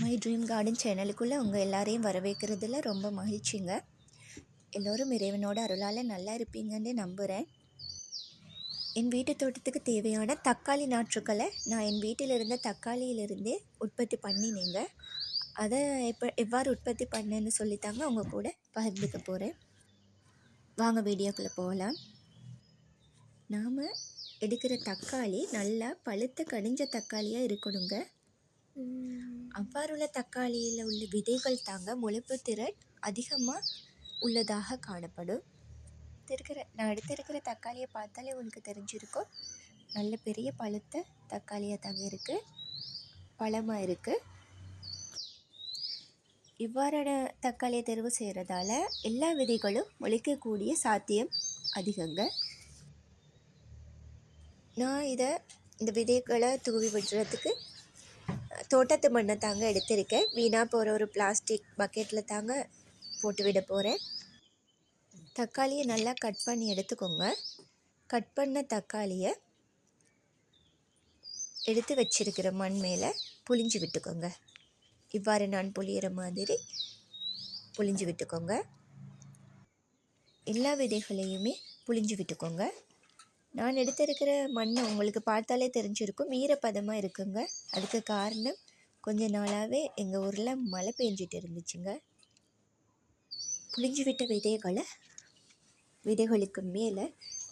My dream garden சேனலுக்குள்ளே உங்கள் எல்லாரையும் வரவேற்கிறதுல ரொம்ப மகிழ்ச்சிங்க. எல்லோரும் இறைவனோட அருளால் நல்லா இருப்பீங்கன்னு நம்புகிறேன். என் வீட்டு தோட்டத்துக்கு தேவையான தக்காளி நாற்றுக்களை நான் என் வீட்டில் இருந்த தக்காளியிலிருந்தே உற்பத்தி பண்ணினேங்க. அதை எவ்வாறு உற்பத்தி பண்ணேன்னு சொல்லித்தாங்க அவங்க கூட பகிர்ந்துக்க போகிறேன். வாங்க வீடியோக்குள்ளே போகலாம். நாம் எடுக்கிற தக்காளி நல்லா பழுத்த கனிஞ்ச தக்காளியாக இருக்கணுங்க. அவ்வாறுள்ள தக்காளியில் உள்ள விதைகள் தாங்க முளைப்பு திறன் அதிகமாக உள்ளதாக காணப்படும். நான் எடுத்திருக்கிற தக்காளியை பார்த்தாலே உங்களுக்கு தெரிஞ்சிருக்கும். நல்ல பெரிய பழுத்த தக்காளியாக தாங்க இருக்குது, பழமாக இருக்குது. இவ்வாறான தக்காளியை தெரிவு செய்கிறதால எல்லா விதைகளும் முளைக்கக்கூடிய சாத்தியம் அதிகங்க. நான் இந்த விதைகளை தூவி விடுறதுக்கு தோட்டத்து மண்ணை தாங்க எடுத்திருக்கேன். வீணாக போகிற ஒரு பிளாஸ்டிக் பக்கெட்டில் தாங்க போட்டு விட போகிறேன். தக்காளியை நல்லா கட் பண்ணி எடுத்துக்கோங்க. கட் பண்ண தக்காளியை எடுத்து வச்சிருக்கிற மண் மேலே புழிஞ்சு விட்டுக்கோங்க. இவ்வாறு நான் புழியிற மாதிரி புழிஞ்சு விட்டுக்கோங்க. எல்லா விதைகளையுமே புழிஞ்சு விட்டுக்கோங்க. நான் எடுத்திருக்கிற மண் உங்களுக்கு பார்த்தாலே தெரிஞ்சிருக்கும், ஈரப்பதமாக இருக்குங்க. அதுக்கு காரணம் கொஞ்ச நாளாகவே எங்கள் ஊரில் மழை பெஞ்சிட்டு இருந்துச்சுங்க. புழிஞ்சு விட்ட விதைகளுக்கு மேலே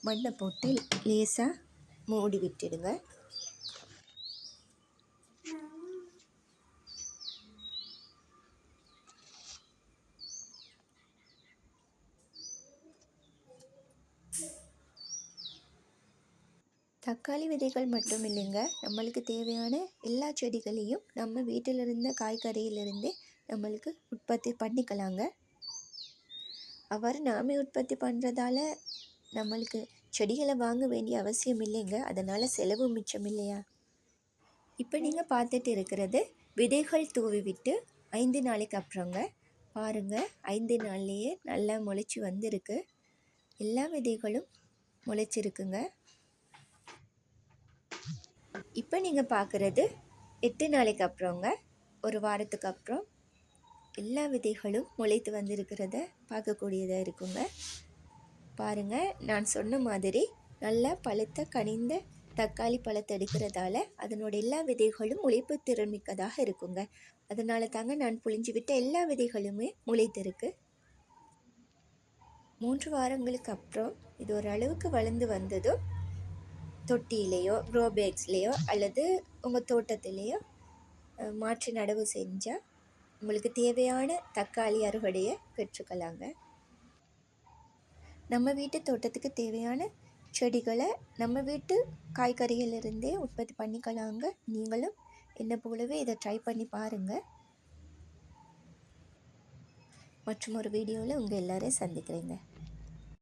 மண்ணை போட்டு லேசாக மூடி விட்டுடுங்க. தக்காளி விதைகள் மட்டும் இல்லைங்க, நம்மளுக்கு தேவையான எல்லா செடிகளையும் நம்ம வீட்டில் இருந்த காய்கறியிலிருந்தே நம்மளுக்கு உற்பத்தி பண்ணிக்கலாங்க. அவ்வாறு நாமே உற்பத்தி பண்ணுறதால நம்மளுக்கு செடிகளை வாங்க வேண்டிய அவசியம் இல்லைங்க. அதனால் செலவு மிச்சம் இல்லையா? இப்போ நீங்கள் பார்த்துட்டு இருக்கிறது விதைகள் தூவி விட்டு 5 நாளைக்கு அப்புறங்க. பாருங்கள், 5 நாள்லேயே நல்லா முளைச்சி வந்திருக்கு. எல்லா விதைகளும் முளைச்சிருக்குங்க. இப்போ நீங்கள் பார்க்குறது 8 நாளைக்கு அப்புறங்க. ஒரு வாரத்துக்கு அப்புறம் எல்லா விதைகளும் முளைத்து வந்திருக்கிறத பார்க்கக்கூடியதாக இருக்குங்க. பாருங்கள், நான் சொன்ன மாதிரி நல்லா பழுத்த கனிந்த தக்காளி பழத்தை எடுக்கிறதால அதனோட எல்லா விதைகளும் முளைப்பு திறன்மிக்கதாக இருக்குங்க. அதனால தாங்க நான் புழிஞ்சு விட்ட எல்லா விதைகளுமே முளைத்திருக்கு. 3 வாரங்களுக்கு அப்புறம் இது ஒரு அளவுக்கு வளர்ந்து வந்ததும் தொட்டியிலையோ க்ரோ பேக்ஸ்லேயோ அல்லது உங்கள் தோட்டத்திலேயோ மாற்றி நடவு செஞ்சால் உங்களுக்கு தேவையான தக்காளி அறுவடையை பெற்றுக்கலாங்க. நம்ம வீட்டு தோட்டத்துக்கு தேவையான செடிகளை நம்ம வீட்டு காய்கறிகளிலிருந்தே உற்பத்தி பண்ணிக்கலாங்க. நீங்களும் என்னை போலவே இதை ட்ரை பண்ணி பாருங்கள். மற்றும் ஒரு வீடியோவில் உங்கள் எல்லோரையும் சந்திக்கிறேங்க.